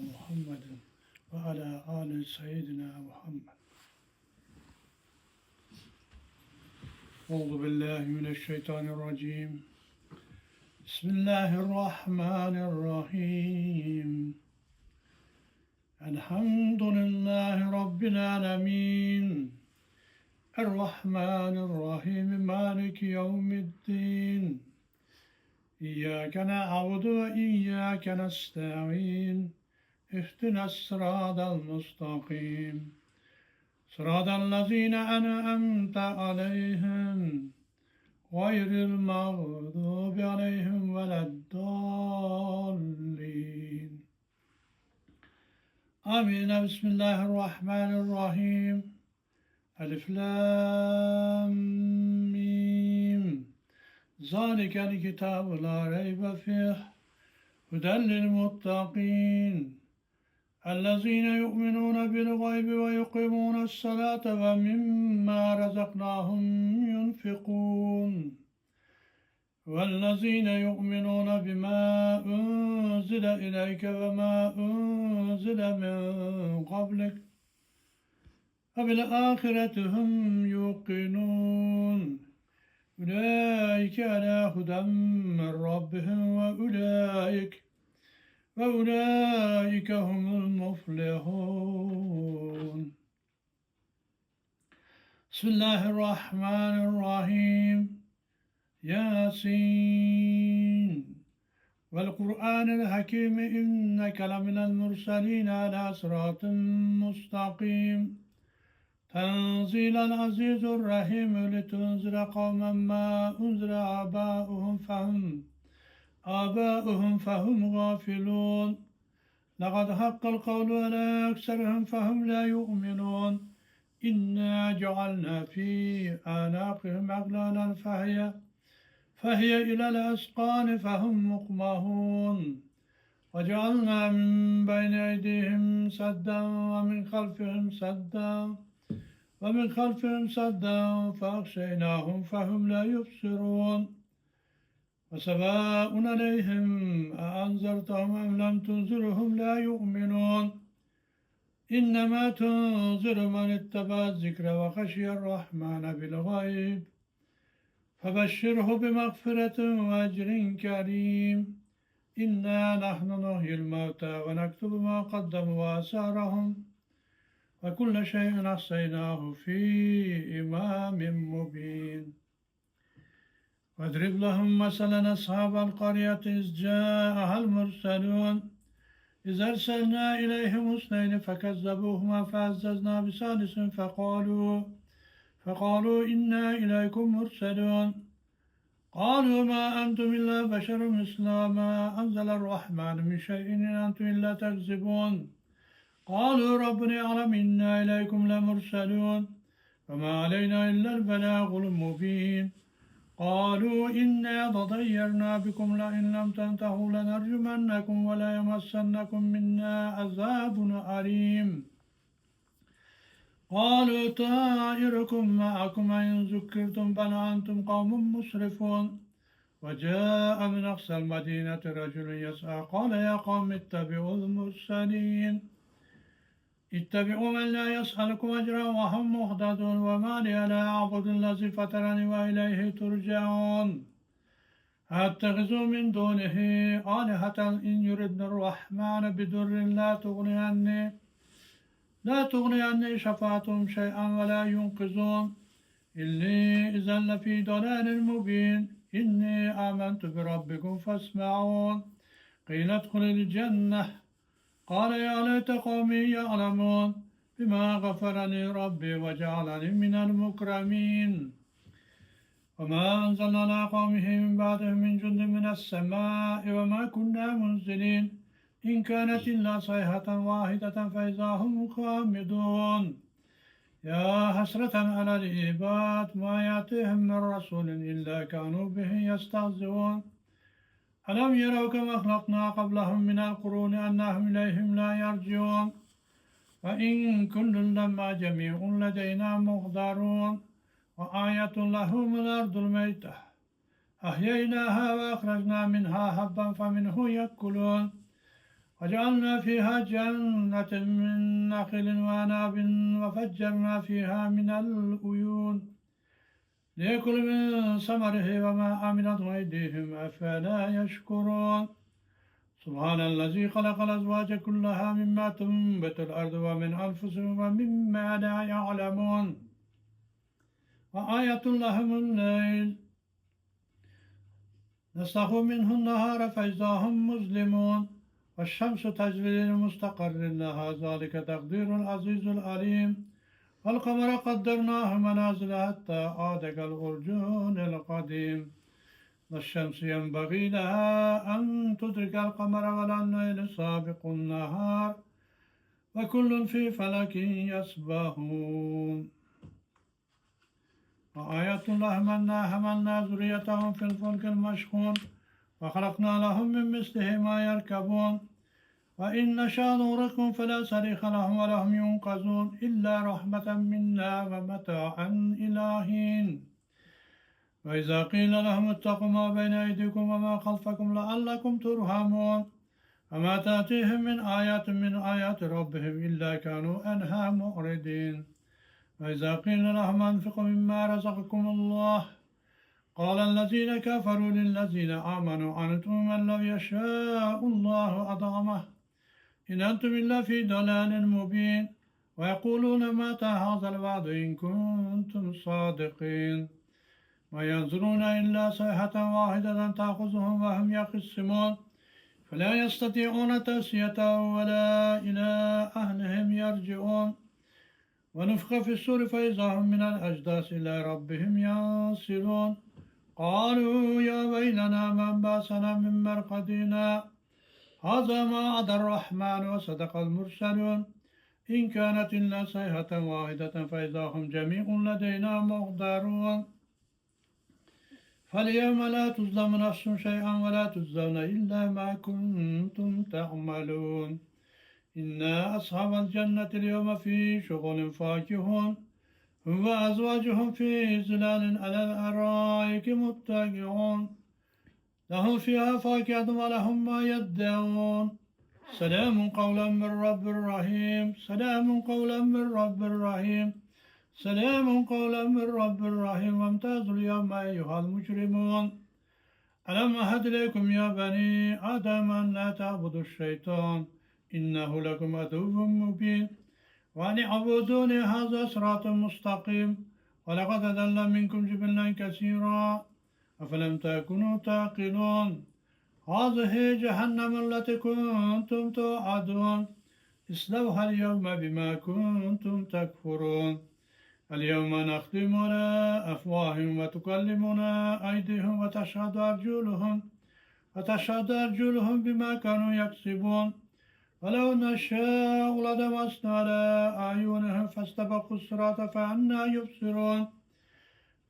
محمد وعلى آل سيدنا محمد. أعوذ بالله من الشيطان الرجيم. بسم الله الرحمن الرحيم. الحمد لله رب العالمين الرحمن الرحيم مالك يوم الدين إياك نعبد وإياك نستعين اهدنا الصراط المستقيم صراط الذين أنعمت عليهم غير المغضوب عليهم ولا الضالين آمين. بسم الله الرحمن الرحيم. ألف لام ميم ذلك الكتاب لا ريب فيه هدى للمتقين الذين يؤمنون بالغيب ويقيمون الصلاة ومما رزقناهم ينفقون والذين يؤمنون بما أنزل إليك وما أنزل من قبلك وبالآخرة هم يوقنون أولئك على هدى من ربهم وأولئك هم المفلحون. بسم الله الرحمن الرحيم. ياسين والقرآن الحكيم إنك لمن المرسلين على صراط مستقيم تنزيل العزيز الرحيم لتنذر قوما ما أنذر آباؤهم فهم غافلون لقد حق القول على أكثرهم فهم لا يؤمنون إنا جعلنا في أعناقهم أغلالا فهي إلى الأذقان فهم مقمحون وجعلنا من بين أيديهم سدا ومن خلفهم سدا فأغشيناهم فهم لا يبصرون وسواء عليهم أأنذرتهم أم لم تنذرهم لا يؤمنون إنما تنذر من اتبع الذكر وخشي الرحمن بالغيب فبشره بمغفرة وأجر كريم إنا نحن نحيي الموتى ونكتب ما قدموا وآثارهم وكل شيء أحصيناه في إمام مبين. واضرب لهم مثلا أصحاب القرية إذ جاءها المرسلون إذ أرسلنا إليهم اثنين فكذبوهما فعززنا بثالث فقالوا إنا إليكم مرسلون قالوا ما أنتم إلا بشر مثلنا ما أنزل الرحمن من شيء إن أنتم إلا تكذبون قالوا ربنا يعلم إنا إليكم لمرسلون وما علينا إلا البلاغ المبين قالوا إنا تطيرنا بكم لئن لم تنتهوا لنرجمنكم ولا يمسنكم منا عذاب أليم قالوا طائركم معكم إن ذكرتم بل أنتم قوم مسرفون وجاء من أقصى المدينة رجل يسعى قال يا قوم اتبعوا المرسلين اتبعوا من لا يسألكم أجرا وهم مهتدون وما لي لا أعبد الذي فطرني وإليه ترجعون أتخذوا من دونه آلهة إن يردن الرحمن بضر لا تغني عني شفاعتهم شيئا ولا ينقذون إني إذا لفي ضلال مبين إني آمنت بربكم فاسمعون قيل ادخل الجنة قال يا ليت قومي يعلمون بما غفر لي ربي وجعلني من المكرمين وما أنزلنا على قومه من بعده من جند من السماء وما كنا منزلين إن كانت إلا صيحة واحدة فإذا هم خامدون يا حسرة على العباد ما يأتيهم من رسول إلا كانوا به يستهزئون ألم يروا كما خلقنا قبلهم من القرون أنهم إليهم لا يرجعون وإن كل لما جميع لدينا محضرون وآية لهم الأرض الميتة أحييناها وأخرجنا منها حبا فمنه يأكلون وجعلنا فيها جنة من نخل وعنب وفجرنا فيها من العيون ليأكل من ثمره وما عملت أيديهم أفلا يشكرون سبحان الذي خلق الأزواج كلها مما تنبت الأرض ومن أنفسهم ومما لا يعلمون وآية لهم الليل نسلخ منه النهار فإذا هم مظلمون والشمس تجري لمستقر لها ذلك تقدير العزيز العليم والقمر قدرناه منازل حتى عاد كالعرجون القديم والشمس ينبغي لها أن تدرك القمر ولا الليل سابق النهار وكل في فلك يسبحون وآية لهم أنا حملنا ذريتهم في الفلك المشحون وخلقنا لهم من مثله ما يركبون وإن نشاء نغرقهم فلا صريخ لهم ولهم ينقذون إلا رحمة منا ومتاعا إلى حين وإذا قيل لهم اتقوا ما بين أيديكم وما خلفكم لعلكم ترحمون وما تأتيهم من آيات ربهم إلا كانوا عنها معرضين وإذا قيل لهم أنفقوا مما رزقكم الله قال الذين كفروا للذين آمنوا أنتم من لو يشاء الله أطعمه إن أنتم إلا في ضلال مبين ويقولون متى هذا الوعد إن كنتم صادقين ما ينظرون إلا صيحة واحدة تأخذهم وهم يخصمون فلا يستطيعون توصية ولا إلى أهلهم يرجعون ونفخ في السور فإذا هم من الأجداث إلى ربهم ينسلون قالوا يا ويلنا من باسنا من مرقدنا هذا ما عدا الرحمن وصدق المرسلون إن كانت إلا صيحة واحدة فإذا هم جميع لدينا محضرون فاليوم لا تظلم نفس شيئا ولا تجزون إلا ما كنتم تعملون إن أصحاب الجنة اليوم في شغل فاكهون هم وأزواجهم في ظلال على الأرائك متكئون لهم فيها فاكهة ولهم ما يدعون سلام قولا من رب رحيم سلام قولا من رب رحيم سلام قولا من رب رحيم وامتازوا اليوم أيها المجرمون ألم أعهد إليكم يا بني آدم أن لا تعبدوا الشيطان إنه لكم عدو مبين وأن اعبدوني هذا صراط مستقيم ولقد أضل منكم جبلا كثيرا أفلم تكونوا تعقلون هذه جهنم التي كنتم توعدون اصلوها اليوم بما كنتم تكفرون اليوم نختم على أفواههم وتكلمنا أيديهم وتشهد أرجلهم بما كانوا يكسبون ولو نشاء لطمسنا على أعينهم فاستبقوا الصراط فأنى يبصرون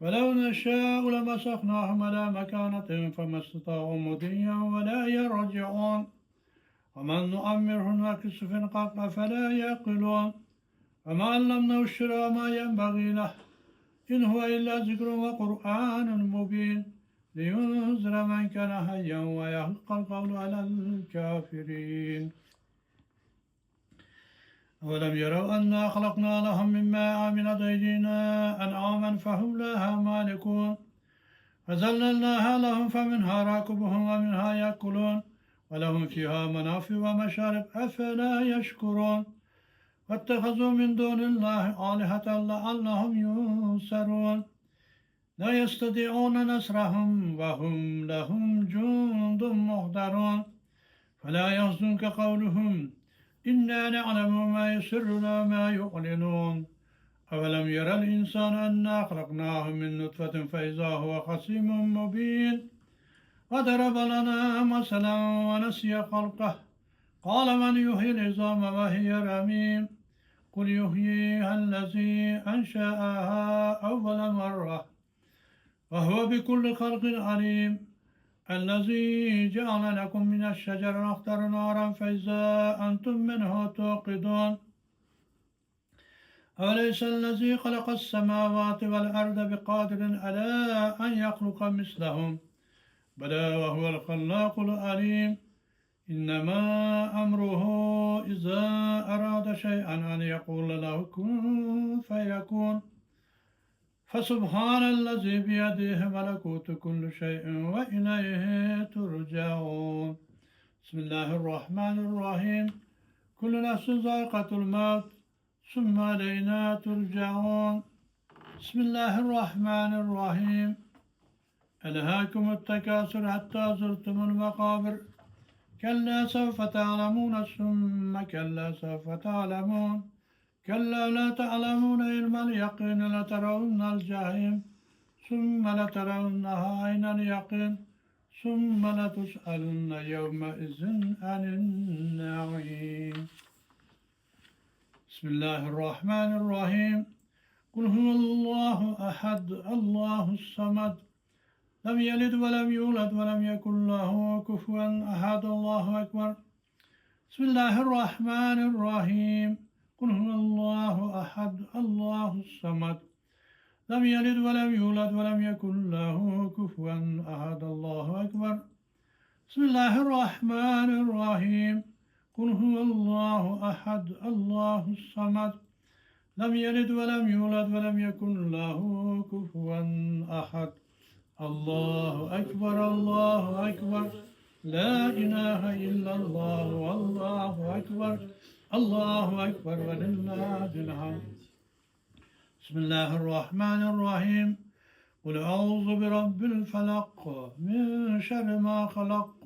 ولو نشاء لمسخناهم على مكانتهم فما استطاعوا مضيا ولا يرجعون ومن نؤمره نكس في الخلق فلا يعقلون وما علمناه الشرع ما ينبغي له إن هو إلا ذكر وقرآن مبين لينذر من كان حيا ويحق القول على الكافرين أولم يروا أنا خلقنا لهم مما عملت أيدينا أنعاما فهم لها مالكون فذللناها لهم فمنها راكبهم ومنها يأكلون ولهم فيها منافع ومشارب أفلا يشكرون واتخذوا من دون الله آلهة لعلهم ينصرون لا يستطيعون نصرهم وهم لهم جند محضرون فلا يحزنك قولهم إنا نعلم ما يسرون وما يعلنون أولم يرى الإنسان أنا خلقناه من نطفة فإذا هو خصيم مبين وضرب لنا مثلا ونسي خلقه قال من يحيي العظام وهي رميم قل يحييها الذي أنشأها أول مرة وهو بكل خلق عليم الذي جعل لكم من الشجر الأخضر نارا فإذا أنتم منه توقدون أوليس الذي خلق السماوات والأرض بقادر على أن يخلق مثلهم بلى وهو الخلاق العليم إنما أمره إذا أراد شيئا أن يقول له كن فيكون فسبحان الذي بيده ملكوت كل شيء وإليه ترجعون بسم الله الرحمن الرحيم كل نفس ذائقة الموت ثم إلينا ترجعون بسم الله الرحمن الرحيم ألهاكم التكاثر حتى زرتم المقابر كلا سوف تعلمون ثم كلا سوف تعلمون كلا لا تعلمون علم اليقين لترون الجحيم ثم لترونها عين اليقين ثم لتسألن يومئذ عن النعيم بسم الله الرحمن الرحيم قل هو الله أحد الله الصمد لم يلد ولم يولد ولم يكن له كفوا أحد الله أكبر بسم الله الرحمن الرحيم قل هو الله أحد الله الصمد لم يلد ولم يولد ولم يكن له كفوا أحد الله أكبر بسم الله الرحمن الرحيم قل هو الله أحد الله الصمد لم يلد ولم يولد ولم يكن له كفوا أحد الله أكبر الله أكبر لا إله إلا الله والله أكبر الله أكبر ولله الحمد بسم الله الرحمن الرحيم قل أعوذ برب الفلق من شر ما خلق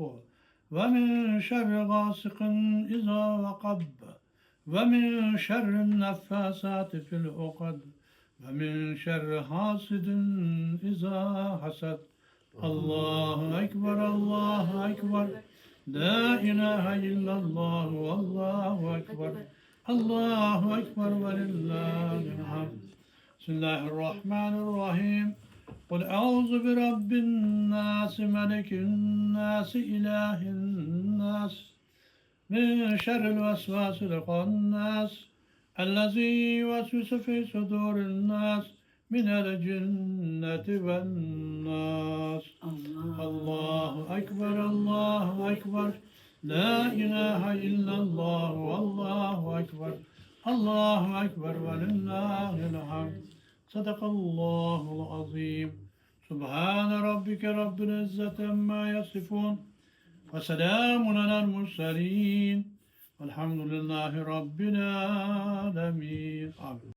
ومن شر غاسق إذا وقب ومن شر النفاسات في العقد ومن شر حاسد إذا حسد الله أكبر الله أكبر لا إله إلا الله والله أكبر الله أكبر ولله الحمد بسم الله الرحمن الرحيم قل أعوذ برب الناس ملك الناس إله الناس من شر الوسواس الخناس الذي يوسوس في صدور الناس من الجنة والناس الله أكبر الله أكبر لا إله إلا الله والله أكبر الله أكبر ولله الحمد صدق الله العظيم سبحان ربك رب العزة عما يصفون وسلام على المرسلين والحمد لله رب العالمين آمين